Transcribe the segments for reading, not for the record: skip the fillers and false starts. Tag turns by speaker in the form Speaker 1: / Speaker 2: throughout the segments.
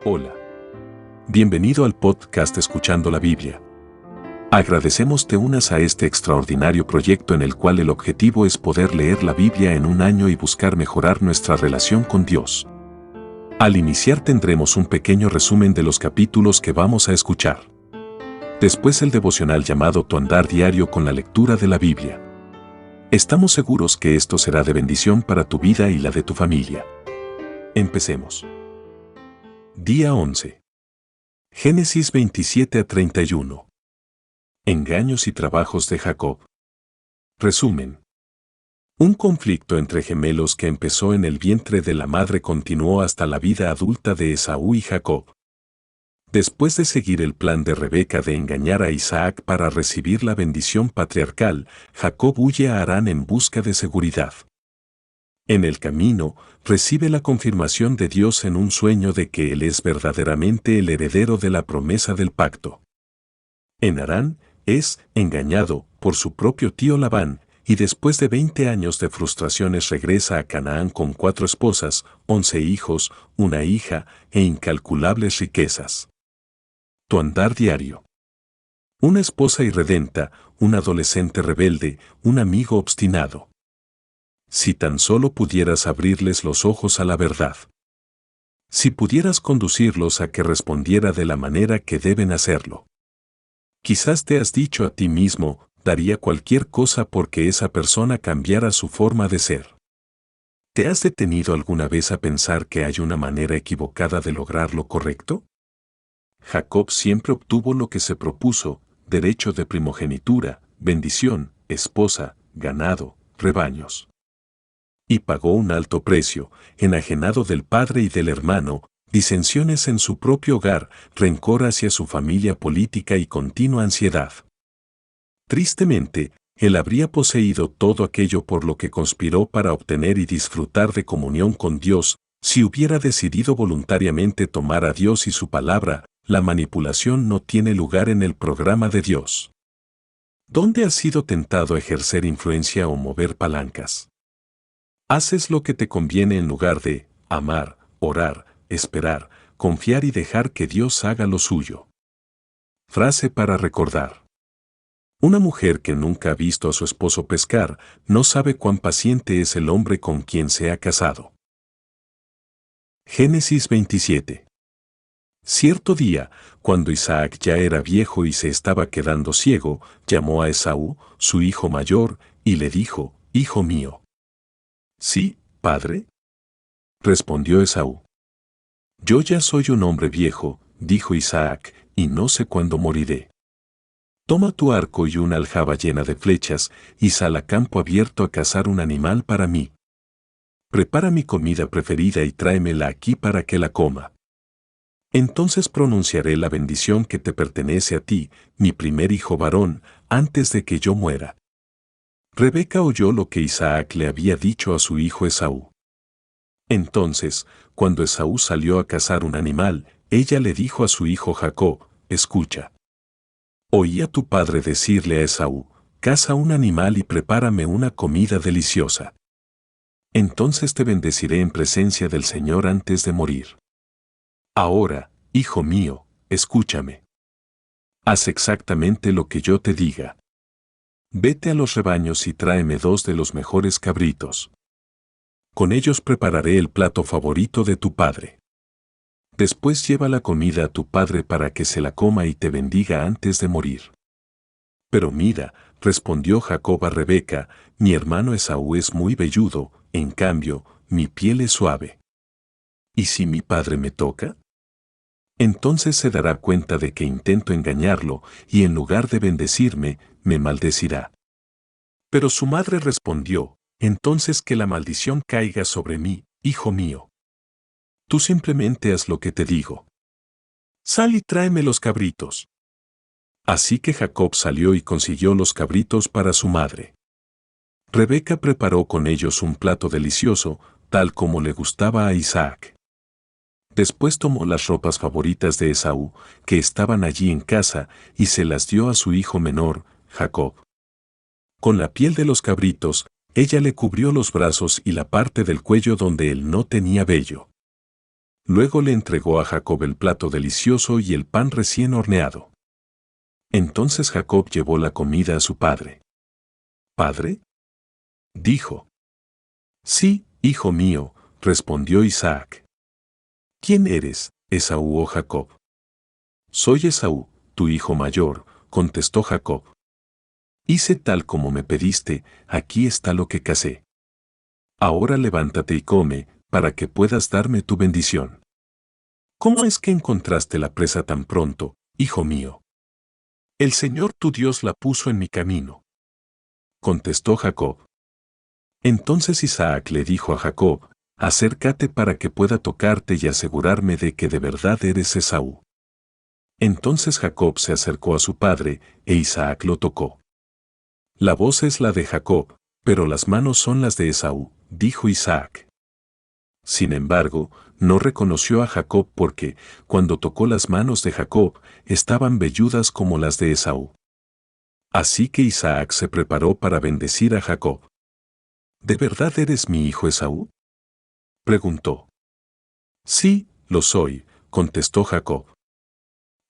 Speaker 1: Hola. Bienvenido al podcast Escuchando la Biblia. Agradecemos te unas a este extraordinario proyecto en el cual el objetivo es poder leer la Biblia en un año y buscar mejorar nuestra relación con Dios. Al iniciar tendremos un pequeño resumen de los capítulos que vamos a escuchar. Después el devocional llamado Tu Andar Diario con la lectura de la Biblia. Estamos seguros que esto será de bendición para tu vida y la de tu familia. Empecemos. Día 11. Génesis 27 a 31. Engaños y trabajos de Jacob. Resumen. Un conflicto entre gemelos que empezó en el vientre de la madre continuó hasta la vida adulta de Esaú y Jacob. Después de seguir el plan de Rebeca de engañar a Isaac para recibir la bendición patriarcal, Jacob huye a Harán en busca de seguridad. En el camino, recibe la confirmación de Dios en un sueño de que él es verdaderamente el heredero de la promesa del pacto. En Harán, es engañado por su propio tío Labán, y después de 20 años de frustraciones regresa a Canaán con 4 esposas, 11 hijos, una hija e incalculables riquezas. Tu andar diario. Una esposa irredenta, un adolescente rebelde, un amigo obstinado. Si tan solo pudieras abrirles los ojos a la verdad. Si pudieras conducirlos a que respondiera de la manera que deben hacerlo. Quizás te has dicho a ti mismo, daría cualquier cosa porque esa persona cambiara su forma de ser. ¿Te has detenido alguna vez a pensar que hay una manera equivocada de lograr lo correcto? Jacob siempre obtuvo lo que se propuso, derecho de primogenitura, bendición, esposa, ganado, rebaños. Y pagó un alto precio, enajenado del padre y del hermano, disensiones en su propio hogar, rencor hacia su familia política y continua ansiedad. Tristemente, él habría poseído todo aquello por lo que conspiró para obtener y disfrutar de comunión con Dios, si hubiera decidido voluntariamente tomar a Dios y su palabra. La manipulación no tiene lugar en el programa de Dios. ¿Dónde has sido tentado a ejercer influencia o mover palancas? Haces lo que te conviene en lugar de amar, orar, esperar, confiar y dejar que Dios haga lo suyo. Frase para recordar. Una mujer que nunca ha visto a su esposo pescar, no sabe cuán paciente es el hombre con quien se ha casado. Génesis 27. Cierto día, cuando Isaac ya era viejo y se estaba quedando ciego, llamó a Esaú, su hijo mayor, y le dijo, «Hijo mío». «Sí, padre», respondió Esaú. «Yo ya soy un hombre viejo», dijo Isaac, «y no sé cuándo moriré. Toma tu arco y una aljaba llena de flechas, y sal a campo abierto a cazar un animal para mí. Prepara mi comida preferida y tráemela aquí para que la coma. Entonces pronunciaré la bendición que te pertenece a ti, mi primer hijo varón, antes de que yo muera». Rebeca oyó lo que Isaac le había dicho a su hijo Esaú. Entonces, cuando Esaú salió a cazar un animal, ella le dijo a su hijo Jacob, «Escucha. Oí a tu padre decirle a Esaú, caza un animal y prepárame una comida deliciosa. Entonces te bendeciré en presencia del Señor antes de morir. Ahora, hijo mío, escúchame. Haz exactamente lo que yo te diga. Vete a los rebaños y tráeme 2 de los mejores cabritos. Con ellos prepararé el plato favorito de tu padre. Después lleva la comida a tu padre para que se la coma y te bendiga antes de morir». «Pero mira», respondió Jacob a Rebeca, «mi hermano Esaú es muy velludo, en cambio, mi piel es suave. ¿Y si mi padre me toca? Entonces se dará cuenta de que intento engañarlo, y en lugar de bendecirme, me maldecirá». Pero su madre respondió, «Entonces que la maldición caiga sobre mí, hijo mío. Tú simplemente haz lo que te digo. Sal y tráeme los cabritos». Así que Jacob salió y consiguió los cabritos para su madre. Rebeca preparó con ellos un plato delicioso, tal como le gustaba a Isaac. Después tomó las ropas favoritas de Esaú, que estaban allí en casa, y se las dio a su hijo menor, Jacob. Con la piel de los cabritos, ella le cubrió los brazos y la parte del cuello donde él no tenía vello. Luego le entregó a Jacob el plato delicioso y el pan recién horneado. Entonces Jacob llevó la comida a su padre. «¿Padre?», dijo. «Sí, hijo mío», respondió Isaac. «¿Quién eres, Esaú o Jacob?». «Soy Esaú, tu hijo mayor», contestó Jacob. «Hice tal como me pediste, aquí está lo que cazé. Ahora levántate y come, para que puedas darme tu bendición». «¿Cómo es que encontraste la presa tan pronto, hijo mío?». «El Señor tu Dios la puso en mi camino», contestó Jacob. Entonces Isaac le dijo a Jacob: «Acércate para que pueda tocarte y asegurarme de que de verdad eres Esaú». Entonces Jacob se acercó a su padre, e Isaac lo tocó. «La voz es la de Jacob, pero las manos son las de Esaú», dijo Isaac. Sin embargo, no reconoció a Jacob porque, cuando tocó las manos de Jacob, estaban velludas como las de Esaú. Así que Isaac se preparó para bendecir a Jacob. «¿De verdad eres mi hijo Esaú?», preguntó. «Sí, lo soy», contestó Jacob.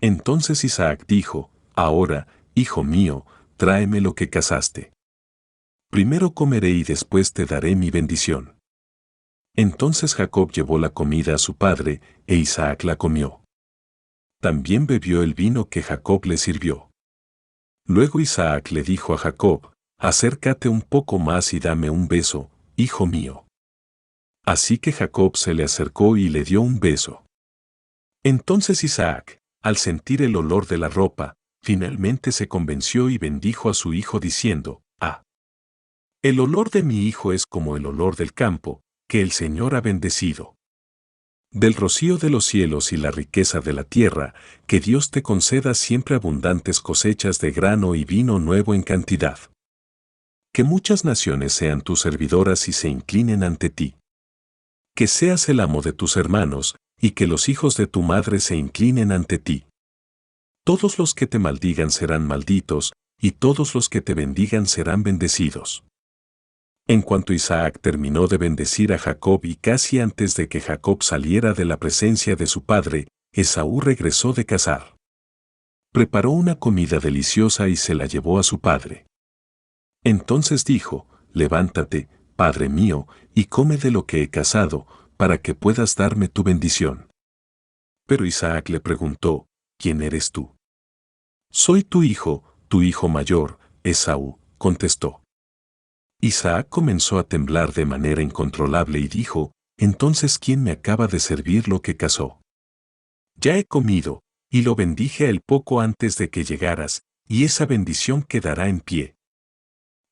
Speaker 1: Entonces Isaac dijo: «Ahora, hijo mío, tráeme lo que cazaste. Primero comeré y después te daré mi bendición». Entonces Jacob llevó la comida a su padre, e Isaac la comió. También bebió el vino que Jacob le sirvió. Luego Isaac le dijo a Jacob: «Acércate un poco más y dame un beso, hijo mío». Así que Jacob se le acercó y le dio un beso. Entonces Isaac, al sentir el olor de la ropa, finalmente se convenció y bendijo a su hijo diciendo: «Ah, el olor de mi hijo es como el olor del campo, que el Señor ha bendecido. Del rocío de los cielos y la riqueza de la tierra, que Dios te conceda siempre abundantes cosechas de grano y vino nuevo en cantidad. Que muchas naciones sean tus servidoras y se inclinen ante ti. Que seas el amo de tus hermanos, y que los hijos de tu madre se inclinen ante ti. Todos los que te maldigan serán malditos, y todos los que te bendigan serán bendecidos». En cuanto Isaac terminó de bendecir a Jacob y casi antes de que Jacob saliera de la presencia de su padre, Esaú regresó de cazar. Preparó una comida deliciosa y se la llevó a su padre. Entonces dijo: «Levántate, padre mío, y come de lo que he cazado, para que puedas darme tu bendición». Pero Isaac le preguntó: «¿Quién eres tú?». «Soy tu hijo mayor, Esaú», contestó. Isaac comenzó a temblar de manera incontrolable y dijo: «Entonces, ¿quién me acaba de servir lo que cazó? Ya he comido, y lo bendije a él poco antes de que llegaras, y esa bendición quedará en pie».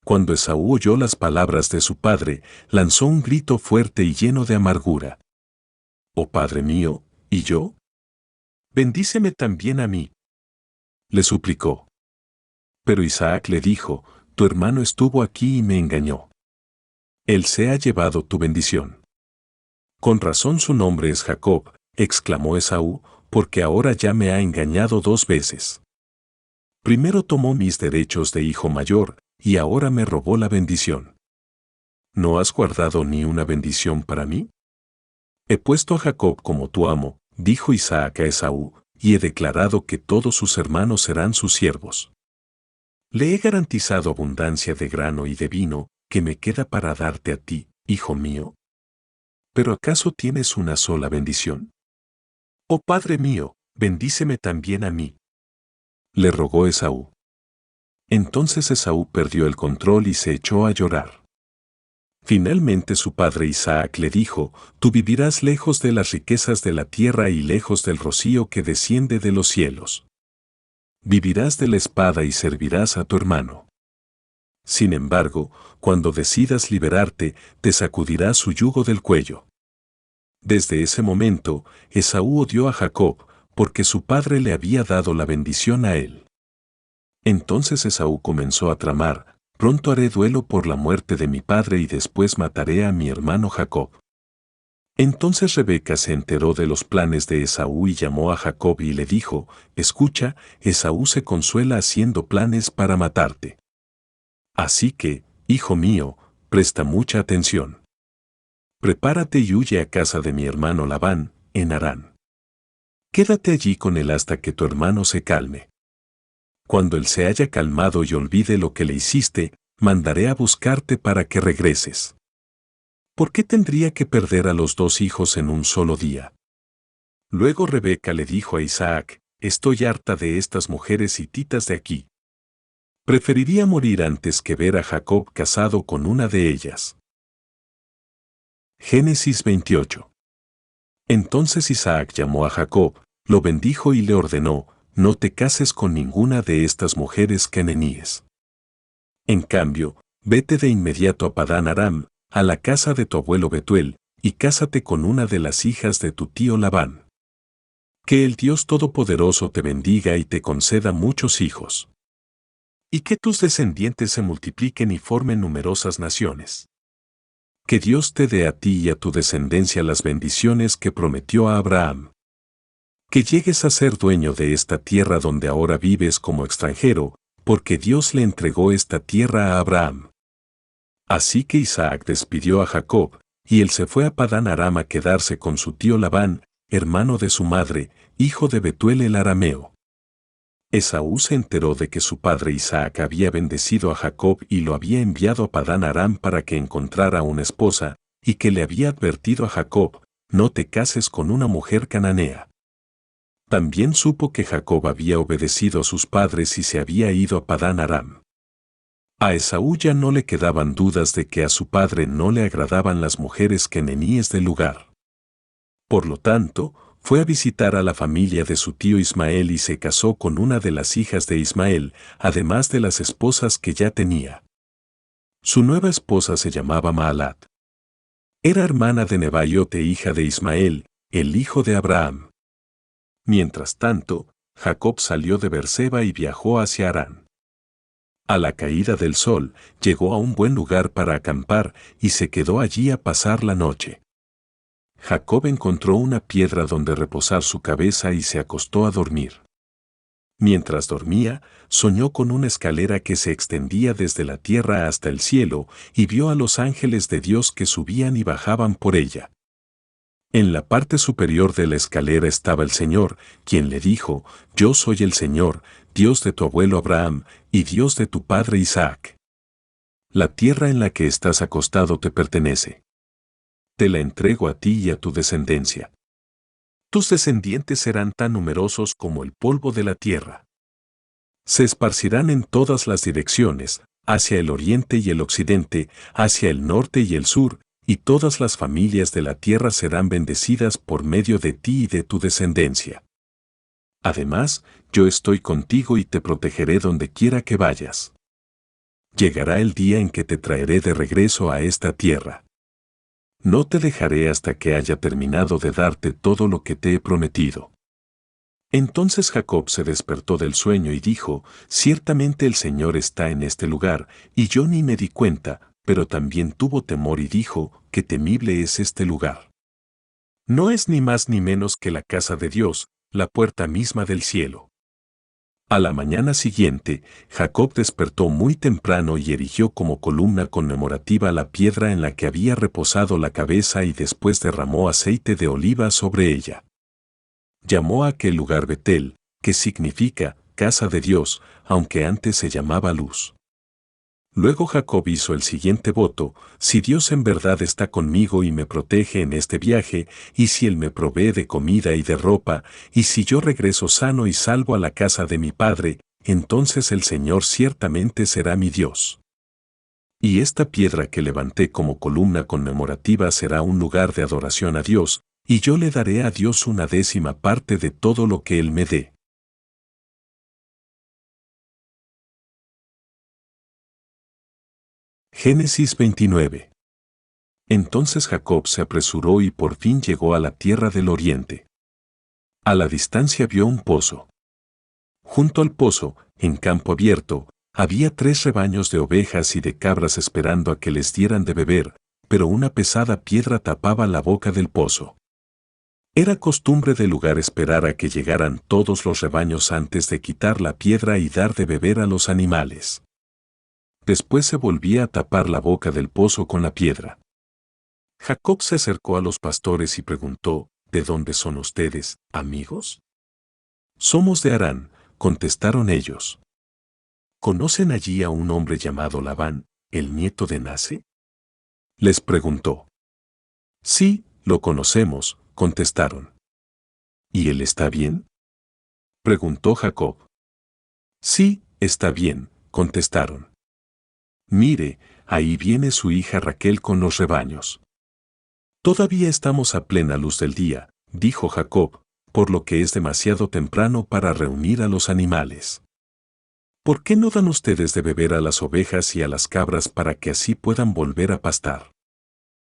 Speaker 1: Cuando Esaú oyó las palabras de su padre, lanzó un grito fuerte y lleno de amargura. «Oh padre mío, ¿y yo? Bendíceme también a mí», le suplicó. Pero Isaac le dijo: «Tu hermano estuvo aquí y me engañó. Él se ha llevado tu bendición». «Con razón su nombre es Jacob», exclamó Esaú, «porque ahora ya me ha engañado 2 veces. Primero tomó mis derechos de hijo mayor, y ahora me robó la bendición. ¿No has guardado ni una bendición para mí? He puesto a Jacob como tu amo», dijo Isaac a Esaú, «y he declarado que todos sus hermanos serán sus siervos. Le he garantizado abundancia de grano y de vino, que me queda para darte a ti, hijo mío. ¿Pero acaso tienes una sola bendición? Oh padre mío, bendíceme también a mí», le rogó Esaú. Entonces Esaú perdió el control y se echó a llorar. Finalmente su padre Isaac le dijo: «Tú vivirás lejos de las riquezas de la tierra y lejos del rocío que desciende de los cielos. Vivirás de la espada y servirás a tu hermano. Sin embargo, cuando decidas liberarte, te sacudirás su yugo del cuello». Desde ese momento, Esaú odió a Jacob, porque su padre le había dado la bendición a él. Entonces Esaú comenzó a tramar: «Pronto haré duelo por la muerte de mi padre y después mataré a mi hermano Jacob». Entonces Rebeca se enteró de los planes de Esaú y llamó a Jacob y le dijo: «Escucha, Esaú se consuela haciendo planes para matarte. Así que, hijo mío, presta mucha atención. Prepárate y huye a casa de mi hermano Labán, en Harán. Quédate allí con él hasta que tu hermano se calme. Cuando él se haya calmado y olvide lo que le hiciste, mandaré a buscarte para que regreses. ¿Por qué tendría que perder a los 2 hijos en un solo día? Luego Rebeca le dijo a Isaac, estoy harta de estas mujeres hititas de aquí. Preferiría morir antes que ver a Jacob casado con una de ellas. Génesis 28. Entonces Isaac llamó a Jacob, lo bendijo y le ordenó, no te cases con ninguna de estas mujeres cananíes. En cambio, vete de inmediato a Padán Aram, a la casa de tu abuelo Betuel, y cásate con una de las hijas de tu tío Labán. Que el Dios Todopoderoso te bendiga y te conceda muchos hijos. Y que tus descendientes se multipliquen y formen numerosas naciones. Que Dios te dé a ti y a tu descendencia las bendiciones que prometió a Abraham. Que llegues a ser dueño de esta tierra donde ahora vives como extranjero, porque Dios le entregó esta tierra a Abraham. Así que Isaac despidió a Jacob, y él se fue a Padán Aram a quedarse con su tío Labán, hermano de su madre, hijo de Betuel el arameo. Esaú se enteró de que su padre Isaac había bendecido a Jacob y lo había enviado a Padán Aram para que encontrara una esposa, y que le había advertido a Jacob, no te cases con una mujer cananea. También supo que Jacob había obedecido a sus padres y se había ido a Padán Aram. A Esaú ya no le quedaban dudas de que a su padre no le agradaban las mujeres queneníes del lugar. Por lo tanto, fue a visitar a la familia de su tío Ismael y se casó con una de las hijas de Ismael, además de las esposas que ya tenía. Su nueva esposa se llamaba Maalat. Era hermana de Nebaiote, hija de Ismael, el hijo de Abraham. Mientras tanto, Jacob salió de Beerseba y viajó hacia Harán. A la caída del sol, llegó a un buen lugar para acampar y se quedó allí a pasar la noche. Jacob encontró una piedra donde reposar su cabeza y se acostó a dormir. Mientras dormía, soñó con una escalera que se extendía desde la tierra hasta el cielo y vio a los ángeles de Dios que subían y bajaban por ella. En la parte superior de la escalera estaba el Señor, quien le dijo, yo soy el Señor, Dios de tu abuelo Abraham y Dios de tu padre Isaac. La tierra en la que estás acostado te pertenece. Te la entrego a ti y a tu descendencia. Tus descendientes serán tan numerosos como el polvo de la tierra. Se esparcirán en todas las direcciones, hacia el oriente y el occidente, hacia el norte y el sur, y todas las familias de la tierra serán bendecidas por medio de ti y de tu descendencia. Además, yo estoy contigo y te protegeré donde quiera que vayas. Llegará el día en que te traeré de regreso a esta tierra. No te dejaré hasta que haya terminado de darte todo lo que te he prometido. Entonces Jacob se despertó del sueño y dijo, ciertamente el Señor está en este lugar, y yo ni me di cuenta, pero también tuvo temor y dijo, qué temible es este lugar. No es ni más ni menos que la casa de Dios, la puerta misma del cielo. A la mañana siguiente, Jacob despertó muy temprano y erigió como columna conmemorativa la piedra en la que había reposado la cabeza y después derramó aceite de oliva sobre ella. Llamó a aquel lugar Betel, que significa casa de Dios, aunque antes se llamaba Luz. Luego Jacob hizo el siguiente voto, si Dios en verdad está conmigo y me protege en este viaje, y si Él me provee de comida y de ropa, y si yo regreso sano y salvo a la casa de mi padre, entonces el Señor ciertamente será mi Dios. Y esta piedra que levanté como columna conmemorativa será un lugar de adoración a Dios, y yo le daré a Dios 1/10 parte de todo lo que Él me dé. Génesis 29. Entonces Jacob se apresuró y por fin llegó a la tierra del oriente. A la distancia vio un pozo. Junto al pozo, en campo abierto, había 3 rebaños de ovejas y de cabras esperando a que les dieran de beber, pero una pesada piedra tapaba la boca del pozo. Era costumbre del lugar esperar a que llegaran todos los rebaños antes de quitar la piedra y dar de beber a los animales. Después se volvía a tapar la boca del pozo con la piedra. Jacob se acercó a los pastores y preguntó, ¿de dónde son ustedes, amigos? Somos de Harán, contestaron ellos. ¿Conocen allí a un hombre llamado Labán, el nieto de Nase? Les preguntó. Sí, lo conocemos, contestaron. ¿Y él está bien? Preguntó Jacob. Sí, está bien, contestaron. Mire, ahí viene su hija Raquel con los rebaños. Todavía estamos a plena luz del día, dijo Jacob, por lo que es demasiado temprano para reunir a los animales. ¿Por qué no dan ustedes de beber a las ovejas y a las cabras para que así puedan volver a pastar?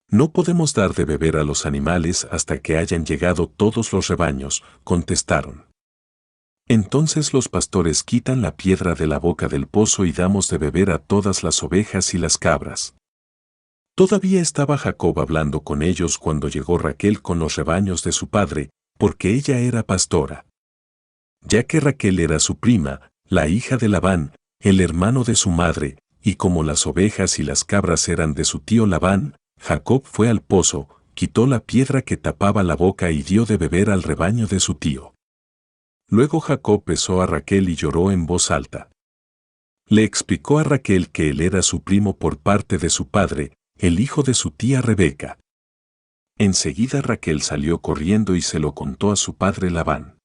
Speaker 1: No podemos dar de beber a los animales hasta que hayan llegado todos los rebaños, contestaron. Entonces los pastores quitan la piedra de la boca del pozo y damos de beber a todas las ovejas y las cabras. Todavía estaba Jacob hablando con ellos cuando llegó Raquel con los rebaños de su padre, porque ella era pastora. Ya que Raquel era su prima, la hija de Labán, el hermano de su madre, y como las ovejas y las cabras eran de su tío Labán, Jacob fue al pozo, quitó la piedra que tapaba la boca y dio de beber al rebaño de su tío. Luego Jacob besó a Raquel y lloró en voz alta. Le explicó a Raquel que él era su primo por parte de su padre, el hijo de su tía Rebeca. Enseguida Raquel salió corriendo y se lo contó a su padre Labán.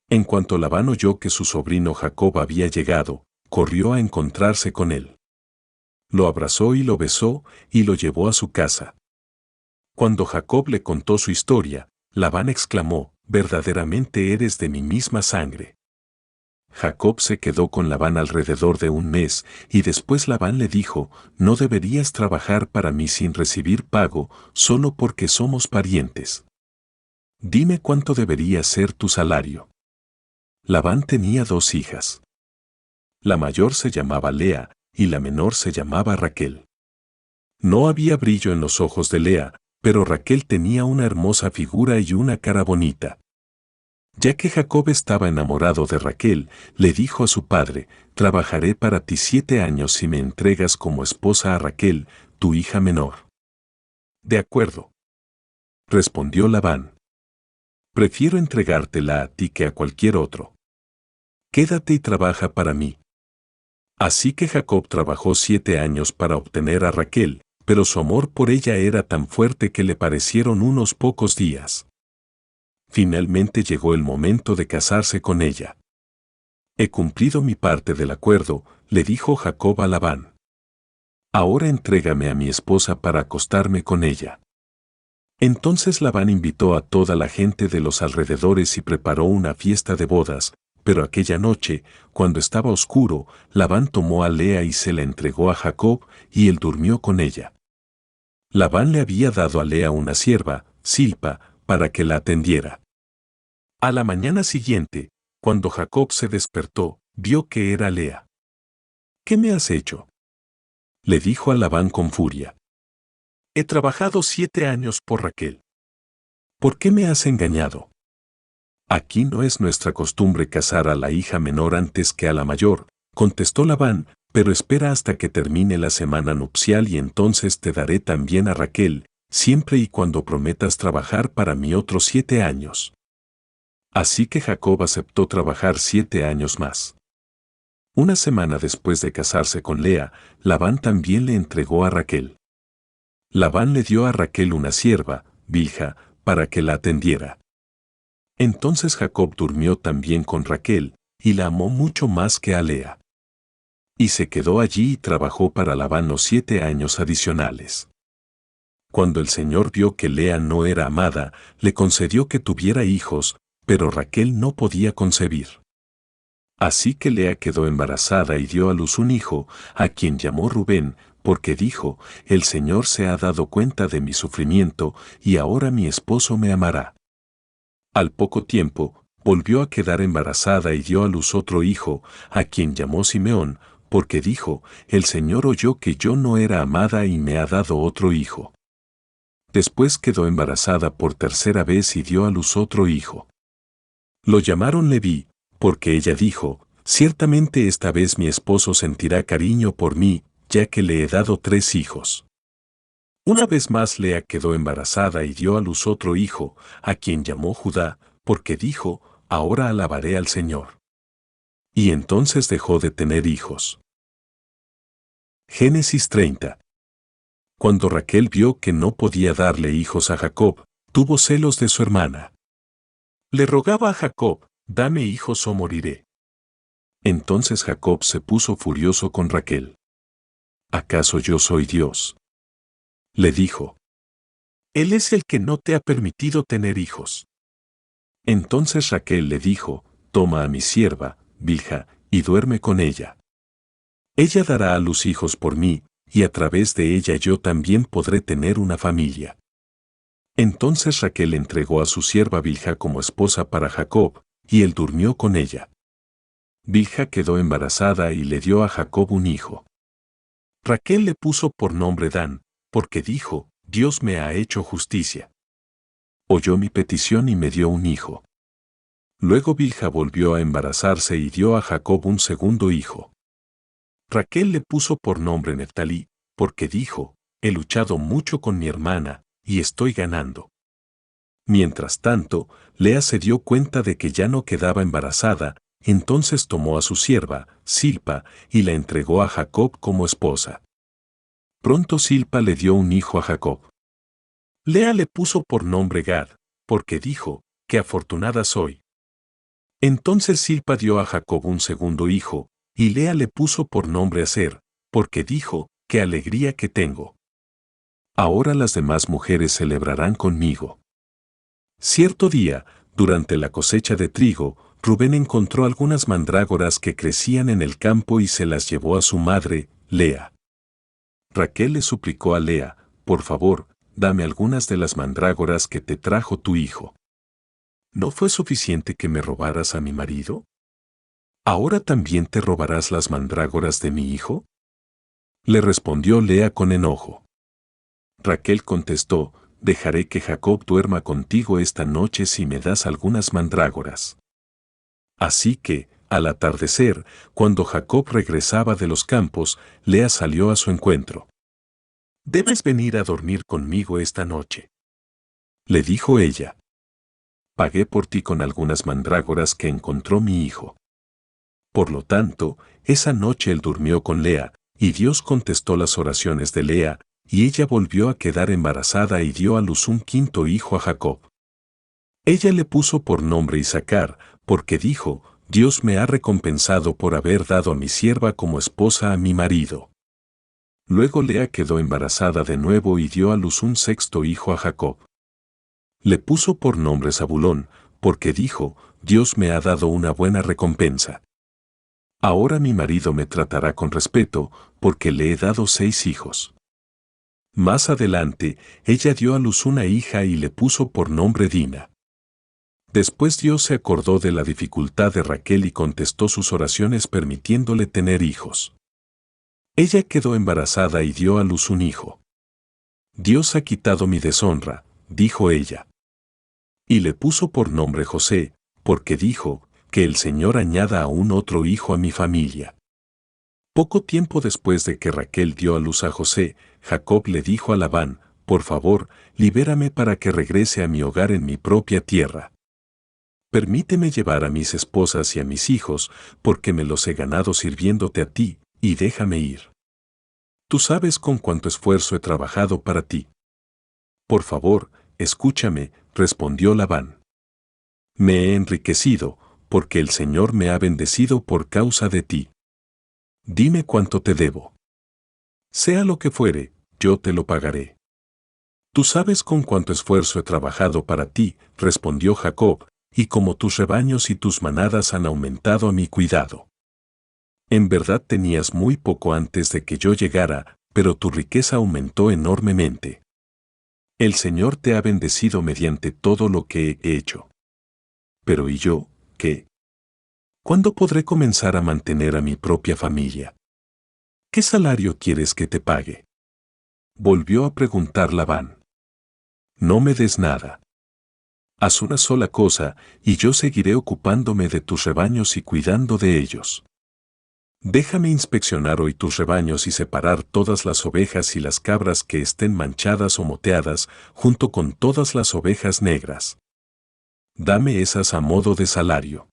Speaker 1: En cuanto Labán oyó que su sobrino Jacob había llegado, corrió a encontrarse con él. Lo abrazó y lo besó y lo llevó a su casa. Cuando Jacob le contó su historia, Labán exclamó, «Verdaderamente eres de mi misma sangre». Jacob se quedó con Labán alrededor de un mes, y después Labán le dijo, «No deberías trabajar para mí sin recibir pago, solo porque somos parientes. Dime cuánto debería ser tu salario». Labán tenía 2 hijas. La mayor se llamaba Lea, y la menor se llamaba Raquel. No había brillo en los ojos de Lea, pero Raquel tenía una hermosa figura y una cara bonita. Ya que Jacob estaba enamorado de Raquel, le dijo a su padre, «Trabajaré para ti 7 años si me entregas como esposa a Raquel, tu hija menor». «De acuerdo», respondió Labán. «Prefiero entregártela a ti que a cualquier otro. Quédate y trabaja para mí». Así que Jacob trabajó 7 años para obtener a Raquel, pero su amor por ella era tan fuerte que le parecieron unos pocos días. Finalmente llegó el momento de casarse con ella. «He cumplido mi parte del acuerdo», le dijo Jacob a Labán. «Ahora entrégame a mi esposa para acostarme con ella». Entonces Labán invitó a toda la gente de los alrededores y preparó una fiesta de bodas, pero aquella noche, cuando estaba oscuro, Labán tomó a Lea y se la entregó a Jacob, y él durmió con ella. Labán le había dado a Lea una sierva, Silpa, para que la atendiera. A la mañana siguiente, cuando Jacob se despertó, vio que era Lea. «¿Qué me has hecho?», le dijo a Labán con furia. «He trabajado 7 años por Raquel. ¿Por qué me has engañado? Aquí no es nuestra costumbre casar a la hija menor antes que a la mayor», contestó Labán, «pero espera hasta que termine la semana nupcial y entonces te daré también a Raquel, siempre y cuando prometas trabajar para mí otros 7 años». Así que Jacob aceptó trabajar 7 años más. Una semana después de casarse con Lea, Labán también le entregó a Raquel. Labán le dio a Raquel una sierva, Bilha, para que la atendiera. Entonces Jacob durmió también con Raquel, y la amó mucho más que a Lea. Y se quedó allí y trabajó para Labán los 7 años adicionales. Cuando el Señor vio que Lea no era amada, le concedió que tuviera hijos, pero Raquel no podía concebir. Así que Lea quedó embarazada y dio a luz un hijo, a quien llamó Rubén, porque dijo, «El Señor se ha dado cuenta de mi sufrimiento, y ahora mi esposo me amará». Al poco tiempo, volvió a quedar embarazada y dio a luz otro hijo, a quien llamó Simeón, porque dijo, «El Señor oyó que yo no era amada y me ha dado otro hijo». Después quedó embarazada por 3.ª vez y dio a luz otro hijo. Lo llamaron Leví, porque ella dijo, «Ciertamente esta vez mi esposo sentirá cariño por mí, ya que le he dado 3 hijos. Una vez más Lea quedó embarazada y dio a luz otro hijo, a quien llamó Judá, porque dijo, ahora alabaré al Señor. Y entonces dejó de tener hijos. Génesis 30. Cuando Raquel vio que no podía darle hijos a Jacob, tuvo celos de su hermana. Le rogaba a Jacob, dame hijos o moriré. Entonces Jacob se puso furioso con Raquel. ¿Acaso yo soy Dios? Le dijo. Él es el que no te ha permitido tener hijos. Entonces Raquel le dijo, toma a mi sierva, Bilha, y duerme con ella. Ella dará a luz hijos por mí, y a través de ella yo también podré tener una familia. Entonces Raquel entregó a su sierva Bilha como esposa para Jacob, y él durmió con ella. Bilha quedó embarazada y le dio a Jacob un hijo. Raquel le puso por nombre Dan, porque dijo, Dios me ha hecho justicia. Oyó mi petición y me dio un hijo. Luego Bilha volvió a embarazarse y dio a Jacob un segundo hijo. Raquel le puso por nombre Neftalí, porque dijo, he luchado mucho con mi hermana, y estoy ganando. Mientras tanto, Lea se dio cuenta de que ya no quedaba embarazada, entonces tomó a su sierva, Silpa, y la entregó a Jacob como esposa. Pronto Silpa le dio un hijo a Jacob. Lea le puso por nombre Gad, porque dijo, qué afortunada soy. Entonces Silpa dio a Jacob un segundo hijo, y Lea le puso por nombre Aser, porque dijo, qué alegría que tengo. Ahora las demás mujeres celebrarán conmigo. Cierto día, durante la cosecha de trigo, Rubén encontró algunas mandrágoras que crecían en el campo y se las llevó a su madre, Lea. Raquel le suplicó a Lea, por favor, dame algunas de las mandrágoras que te trajo tu hijo. ¿No fue suficiente que me robaras a mi marido? ¿Ahora también te robarás las mandrágoras de mi hijo? Le respondió Lea con enojo. Raquel contestó, dejaré que Jacob duerma contigo esta noche si me das algunas mandrágoras. Así que, al atardecer, cuando Jacob regresaba de los campos, Lea salió a su encuentro. Debes venir a dormir conmigo esta noche. Le dijo ella. Pagué por ti con algunas mandrágoras que encontró mi hijo. Por lo tanto, esa noche él durmió con Lea, y Dios contestó las oraciones de Lea, y ella volvió a quedar embarazada y dio a luz un quinto hijo a Jacob. Ella le puso por nombre Isacar, porque dijo, Dios me ha recompensado por haber dado a mi sierva como esposa a mi marido. Luego Lea quedó embarazada de nuevo y dio a luz un sexto hijo a Jacob. Le puso por nombre Zabulón, porque dijo, Dios me ha dado una buena recompensa. Ahora mi marido me tratará con respeto, porque le he dado 6 hijos. Más adelante, ella dio a luz una hija y le puso por nombre Dina. Después Dios se acordó de la dificultad de Raquel y contestó sus oraciones permitiéndole tener hijos. Ella quedó embarazada y dio a luz un hijo. Dios ha quitado mi deshonra, dijo ella. Y le puso por nombre José, porque dijo, que el Señor añada aún otro hijo a mi familia. Poco tiempo después de que Raquel dio a luz a José, Jacob le dijo a Labán, por favor, libérame para que regrese a mi hogar en mi propia tierra. Permíteme llevar a mis esposas y a mis hijos, porque me los he ganado sirviéndote a ti, y déjame ir. Tú sabes con cuánto esfuerzo he trabajado para ti. Por favor, escúchame, respondió Labán. Me he enriquecido, porque el Señor me ha bendecido por causa de ti. Dime cuánto te debo. Sea lo que fuere, yo te lo pagaré. Tú sabes con cuánto esfuerzo he trabajado para ti, respondió Jacob, y como tus rebaños y tus manadas han aumentado a mi cuidado. En verdad tenías muy poco antes de que yo llegara, pero tu riqueza aumentó enormemente. El Señor te ha bendecido mediante todo lo que he hecho. Pero ¿y yo, qué? ¿Cuándo podré comenzar a mantener a mi propia familia? ¿Qué salario quieres que te pague? Volvió a preguntar Labán. No me des nada. Haz una sola cosa, y yo seguiré ocupándome de tus rebaños y cuidando de ellos. Déjame inspeccionar hoy tus rebaños y separar todas las ovejas y las cabras que estén manchadas o moteadas, junto con todas las ovejas negras. Dame esas a modo de salario.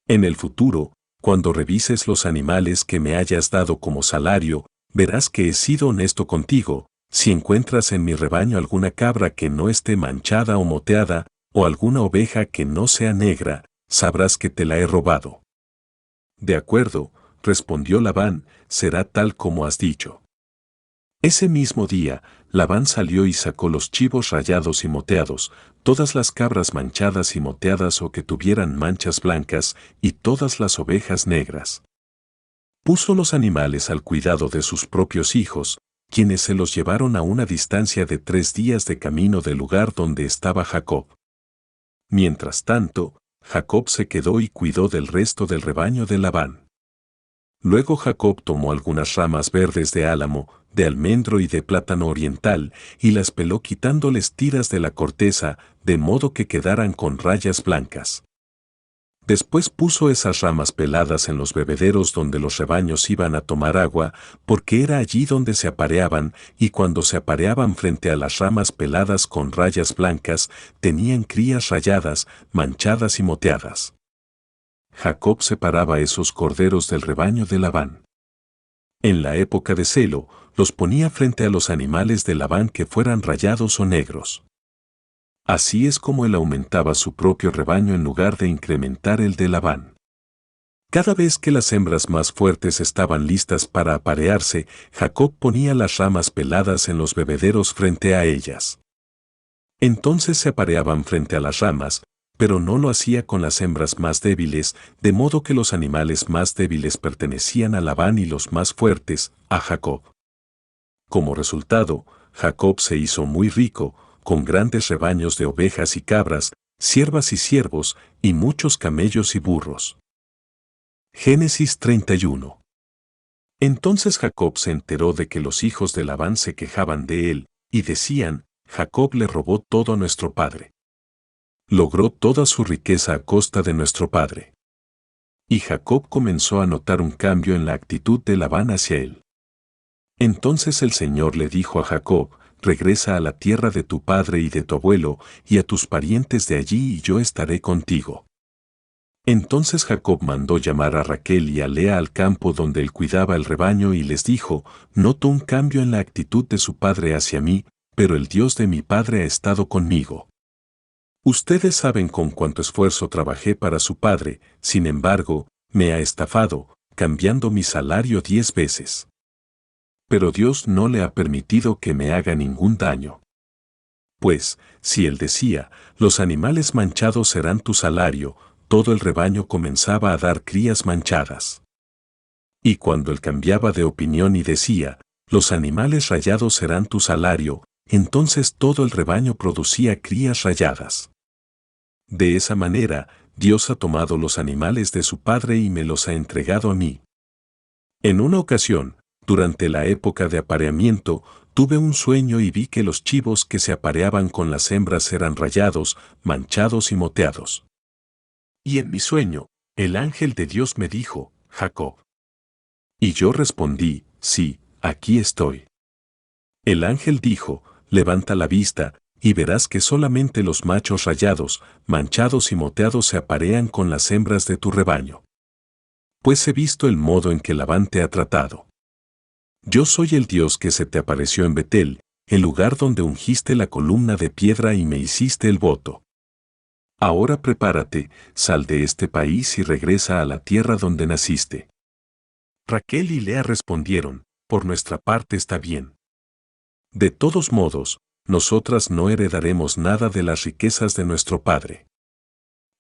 Speaker 1: En el futuro, cuando revises los animales que me hayas dado como salario, verás que he sido honesto contigo. Si encuentras en mi rebaño alguna cabra que no esté manchada o moteada, o alguna oveja que no sea negra, sabrás que te la he robado. De acuerdo, respondió Labán, será tal como has dicho. Ese mismo día, Labán salió y sacó los chivos rayados y moteados, todas las cabras manchadas y moteadas o que tuvieran manchas blancas, y todas las ovejas negras. Puso los animales al cuidado de sus propios hijos, quienes se los llevaron a una distancia de 3 días de camino del lugar donde estaba Jacob. Mientras tanto, Jacob se quedó y cuidó del resto del rebaño de Labán. Luego Jacob tomó algunas ramas verdes de álamo, de almendro y de plátano oriental, y las peló quitándoles tiras de la corteza, de modo que quedaran con rayas blancas. Después puso esas ramas peladas en los bebederos donde los rebaños iban a tomar agua, porque era allí donde se apareaban, y cuando se apareaban frente a las ramas peladas con rayas blancas, tenían crías rayadas, manchadas y moteadas. Jacob separaba esos corderos del rebaño de Labán. En la época de celo, los ponía frente a los animales de Labán que fueran rayados o negros. Así es como él aumentaba su propio rebaño en lugar de incrementar el de Labán. Cada vez que las hembras más fuertes estaban listas para aparearse, Jacob ponía las ramas peladas en los bebederos frente a ellas. Entonces se apareaban frente a las ramas, pero no lo hacía con las hembras más débiles, de modo que los animales más débiles pertenecían a Labán y los más fuertes, a Jacob. Como resultado, Jacob se hizo muy rico, con grandes rebaños de ovejas y cabras, siervas y siervos, y muchos camellos y burros. Génesis 31. Entonces Jacob se enteró de que los hijos de Labán se quejaban de él, y decían, Jacob le robó todo a nuestro padre. Logró toda su riqueza a costa de nuestro padre. Y Jacob comenzó a notar un cambio en la actitud de Labán hacia él. Entonces el Señor le dijo a Jacob, regresa a la tierra de tu padre y de tu abuelo, y a tus parientes de allí y yo estaré contigo. Entonces Jacob mandó llamar a Raquel y a Lea al campo donde él cuidaba el rebaño y les dijo, noto un cambio en la actitud de su padre hacia mí, pero el Dios de mi padre ha estado conmigo. Ustedes saben con cuánto esfuerzo trabajé para su padre, sin embargo, me ha estafado, cambiando mi salario 10 veces. Pero Dios no le ha permitido que me haga ningún daño. Pues, si él decía, los animales manchados serán tu salario, todo el rebaño comenzaba a dar crías manchadas. Y cuando él cambiaba de opinión y decía, los animales rayados serán tu salario, entonces todo el rebaño producía crías rayadas. De esa manera, Dios ha tomado los animales de su padre y me los ha entregado a mí. En una ocasión, durante la época de apareamiento, tuve un sueño y vi que los chivos que se apareaban con las hembras eran rayados, manchados y moteados. Y en mi sueño, el ángel de Dios me dijo, Jacob. Y yo respondí, sí, aquí estoy. El ángel dijo, levanta la vista, y verás que solamente los machos rayados, manchados y moteados se aparean con las hembras de tu rebaño. Pues he visto el modo en que Labán te ha tratado. Yo soy el Dios que se te apareció en Betel, el lugar donde ungiste la columna de piedra y me hiciste el voto. Ahora prepárate, sal de este país y regresa a la tierra donde naciste. Raquel y Lea respondieron, por nuestra parte está bien. De todos modos, nosotras no heredaremos nada de las riquezas de nuestro padre.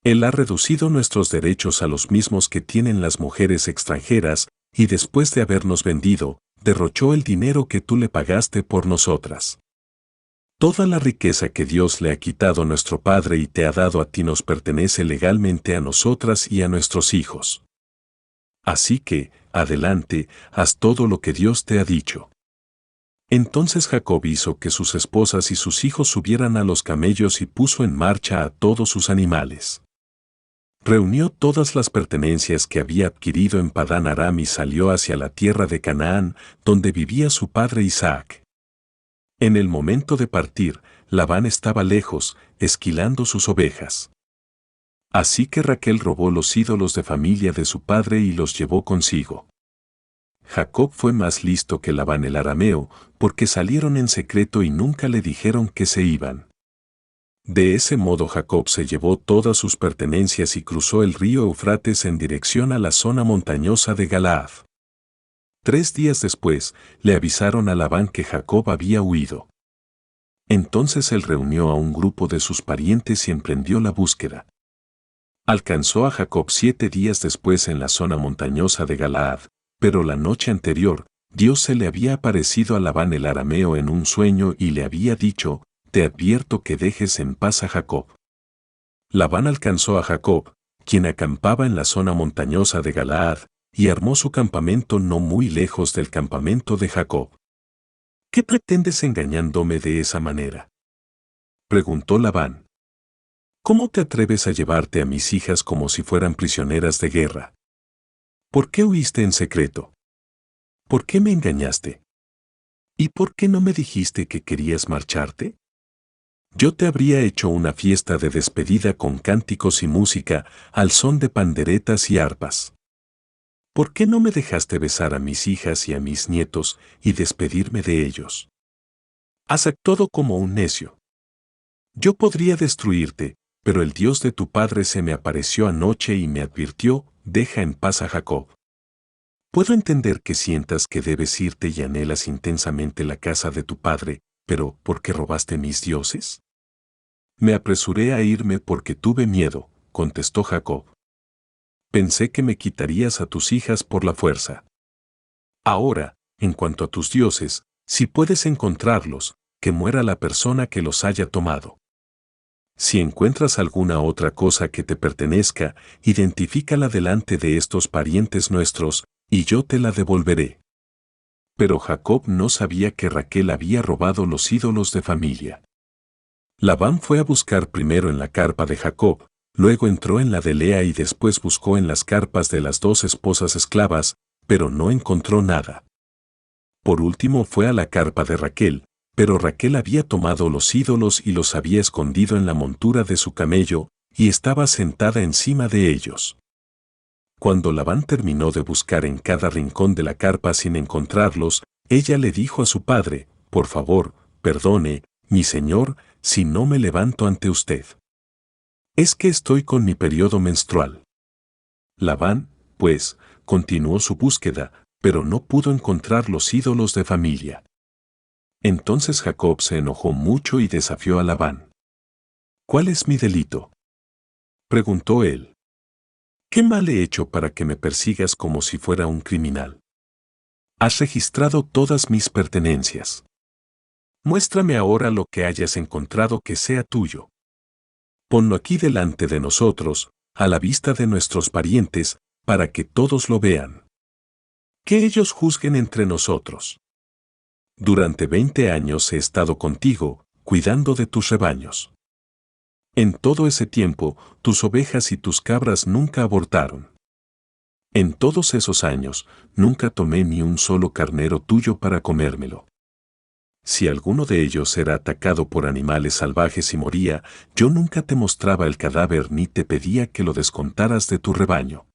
Speaker 1: Él ha reducido nuestros derechos a los mismos que tienen las mujeres extranjeras, y después de habernos vendido, derrochó el dinero que tú le pagaste por nosotras. Toda la riqueza que Dios le ha quitado a nuestro padre y te ha dado a ti nos pertenece legalmente a nosotras y a nuestros hijos. Así que, adelante, haz todo lo que Dios te ha dicho. Entonces Jacob hizo que sus esposas y sus hijos subieran a los camellos y puso en marcha a todos sus animales. Reunió todas las pertenencias que había adquirido en Padán Aram y salió hacia la tierra de Canaán, donde vivía su padre Isaac. En el momento de partir, Labán estaba lejos, esquilando sus ovejas. Así que Raquel robó los ídolos de familia de su padre y los llevó consigo. Jacob fue más listo que Labán el arameo, porque salieron en secreto y nunca le dijeron que se iban. De ese modo Jacob se llevó todas sus pertenencias y cruzó el río Eufrates en dirección a la zona montañosa de Galaad. 3 días después, le avisaron a Labán que Jacob había huido. Entonces él reunió a un grupo de sus parientes y emprendió la búsqueda. Alcanzó a Jacob 7 días después en la zona montañosa de Galaad, pero la noche anterior, Dios se le había aparecido a Labán el arameo en un sueño y le había dicho: te advierto que dejes en paz a Jacob. Labán alcanzó a Jacob, quien acampaba en la zona montañosa de Galaad, y armó su campamento no muy lejos del campamento de Jacob. ¿Qué pretendes engañándome de esa manera?, preguntó Labán. ¿Cómo te atreves a llevarte a mis hijas como si fueran prisioneras de guerra? ¿Por qué huiste en secreto? ¿Por qué me engañaste? ¿Y por qué no me dijiste que querías marcharte? Yo te habría hecho una fiesta de despedida con cánticos y música, al son de panderetas y arpas. ¿Por qué no me dejaste besar a mis hijas y a mis nietos y despedirme de ellos? Has actuado como un necio. Yo podría destruirte, pero el Dios de tu padre se me apareció anoche y me advirtió: deja en paz a Jacob. Puedo entender que sientas que debes irte y anhelas intensamente la casa de tu padre, pero ¿por qué robaste mis dioses? Me apresuré a irme porque tuve miedo, contestó Jacob. Pensé que me quitarías a tus hijas por la fuerza. Ahora, en cuanto a tus dioses, si puedes encontrarlos, que muera la persona que los haya tomado. Si encuentras alguna otra cosa que te pertenezca, identifícala delante de estos parientes nuestros, y yo te la devolveré. Pero Jacob no sabía que Raquel había robado los ídolos de familia. Labán fue a buscar primero en la carpa de Jacob, luego entró en la de Lea y después buscó en las carpas de las 2 esposas esclavas, pero no encontró nada. Por último fue a la carpa de Raquel, pero Raquel había tomado los ídolos y los había escondido en la montura de su camello, y estaba sentada encima de ellos. Cuando Labán terminó de buscar en cada rincón de la carpa sin encontrarlos, ella le dijo a su padre: por favor, perdone, mi señor, si no me levanto ante usted. Es que estoy con mi periodo menstrual. Labán, pues, continuó su búsqueda, pero no pudo encontrar los ídolos de familia. Entonces Jacob se enojó mucho y desafió a Labán. ¿Cuál es mi delito?, preguntó él. ¿Qué mal he hecho para que me persigas como si fuera un criminal? Has registrado todas mis pertenencias. Muéstrame ahora lo que hayas encontrado que sea tuyo. Ponlo aquí delante de nosotros, a la vista de nuestros parientes, para que todos lo vean. Que ellos juzguen entre nosotros. Durante 20 años he estado contigo, cuidando de tus rebaños. En todo ese tiempo, tus ovejas y tus cabras nunca abortaron. En todos esos años, nunca tomé ni un solo carnero tuyo para comérmelo. Si alguno de ellos era atacado por animales salvajes y moría, yo nunca te mostraba el cadáver ni te pedía que lo descontaras de tu rebaño.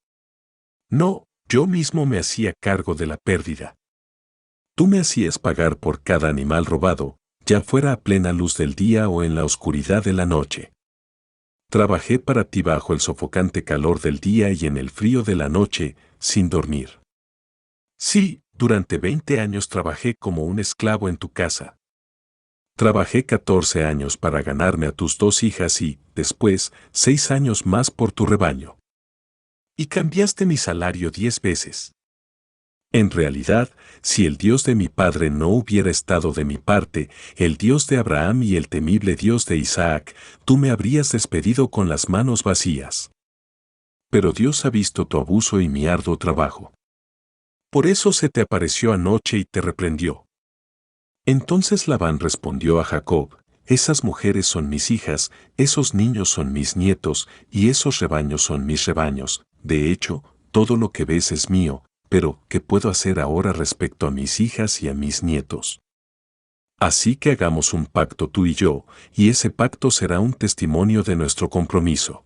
Speaker 1: No, yo mismo me hacía cargo de la pérdida. Tú me hacías pagar por cada animal robado, ya fuera a plena luz del día o en la oscuridad de la noche. Trabajé para ti bajo el sofocante calor del día y en el frío de la noche, sin dormir. Sí, durante 20 años trabajé como un esclavo en tu casa. Trabajé 14 años para ganarme a tus 2 hijas y, después, 6 años más por tu rebaño. Y cambiaste mi salario 10 veces. En realidad, si el Dios de mi padre no hubiera estado de mi parte, el Dios de Abraham y el temible Dios de Isaac, tú me habrías despedido con las manos vacías. Pero Dios ha visto tu abuso y mi arduo trabajo. Por eso se te apareció anoche y te reprendió. Entonces Labán respondió a Jacob: esas mujeres son mis hijas, esos niños son mis nietos, y esos rebaños son mis rebaños. De hecho, todo lo que ves es mío, pero ¿qué puedo hacer ahora respecto a mis hijas y a mis nietos? Así que hagamos un pacto tú y yo, y ese pacto será un testimonio de nuestro compromiso.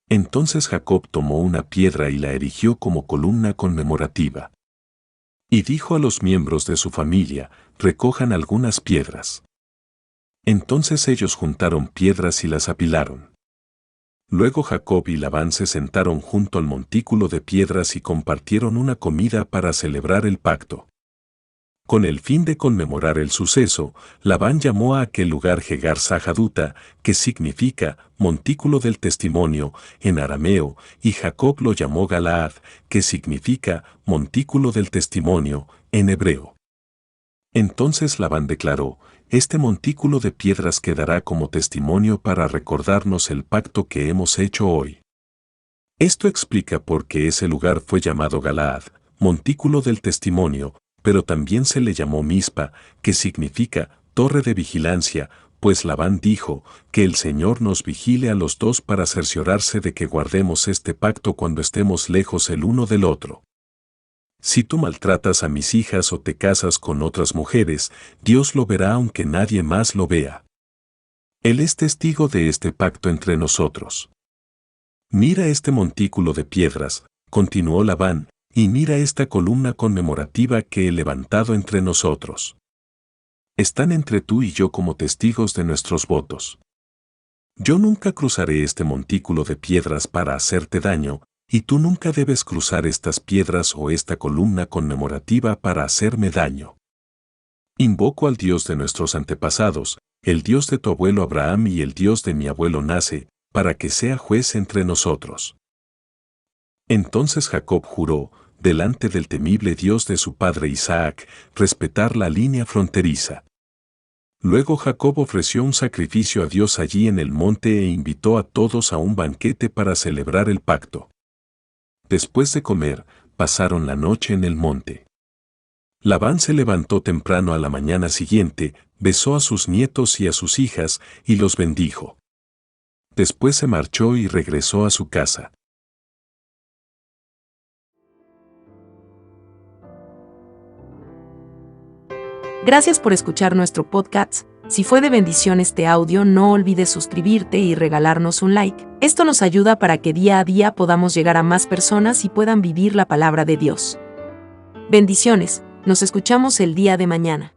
Speaker 1: Entonces Jacob tomó una piedra y la erigió como columna conmemorativa. Y dijo a los miembros de su familia, recojan algunas piedras. Entonces ellos juntaron piedras y las apilaron. Luego Jacob y Labán se sentaron junto al montículo de piedras y compartieron una comida para celebrar el pacto. Con el fin de conmemorar el suceso, Labán llamó a aquel lugar Jegar Sahaduta, que significa montículo del testimonio en arameo, y Jacob lo llamó Galaad, que significa montículo del testimonio en hebreo. Entonces Labán declaró, este montículo de piedras quedará como testimonio para recordarnos el pacto que hemos hecho hoy. Esto explica por qué ese lugar fue llamado Galaad, montículo del testimonio, pero también se le llamó Mizpa, que significa torre de vigilancia, pues Labán dijo que el Señor nos vigile a los dos para cerciorarse de que guardemos este pacto cuando estemos lejos el uno del otro. Si tú maltratas a mis hijas o te casas con otras mujeres, Dios lo verá aunque nadie más lo vea. Él es testigo de este pacto entre nosotros. Mira este montículo de piedras, continuó Labán, y mira esta columna conmemorativa que he levantado entre nosotros. Están entre tú y yo como testigos de nuestros votos. Yo nunca cruzaré este montículo de piedras para hacerte daño, y tú nunca debes cruzar estas piedras o esta columna conmemorativa para hacerme daño. Invoco al Dios de nuestros antepasados, el Dios de tu abuelo Abraham y el Dios de mi abuelo Nace, para que sea juez entre nosotros. Entonces Jacob juró, delante del temible Dios de su padre Isaac, respetar la línea fronteriza. Luego Jacob ofreció un sacrificio a Dios allí en el monte e invitó a todos a un banquete para celebrar el pacto. Después de comer, pasaron la noche en el monte. Labán se levantó temprano a la mañana siguiente, besó a sus nietos y a sus hijas, y los bendijo. Después se marchó y regresó a su casa.
Speaker 2: Gracias por escuchar nuestro podcast. Si fue de bendición este audio, no olvides suscribirte y regalarnos un like. Esto nos ayuda para que día a día podamos llegar a más personas y puedan vivir la palabra de Dios. Bendiciones, nos escuchamos el día de mañana.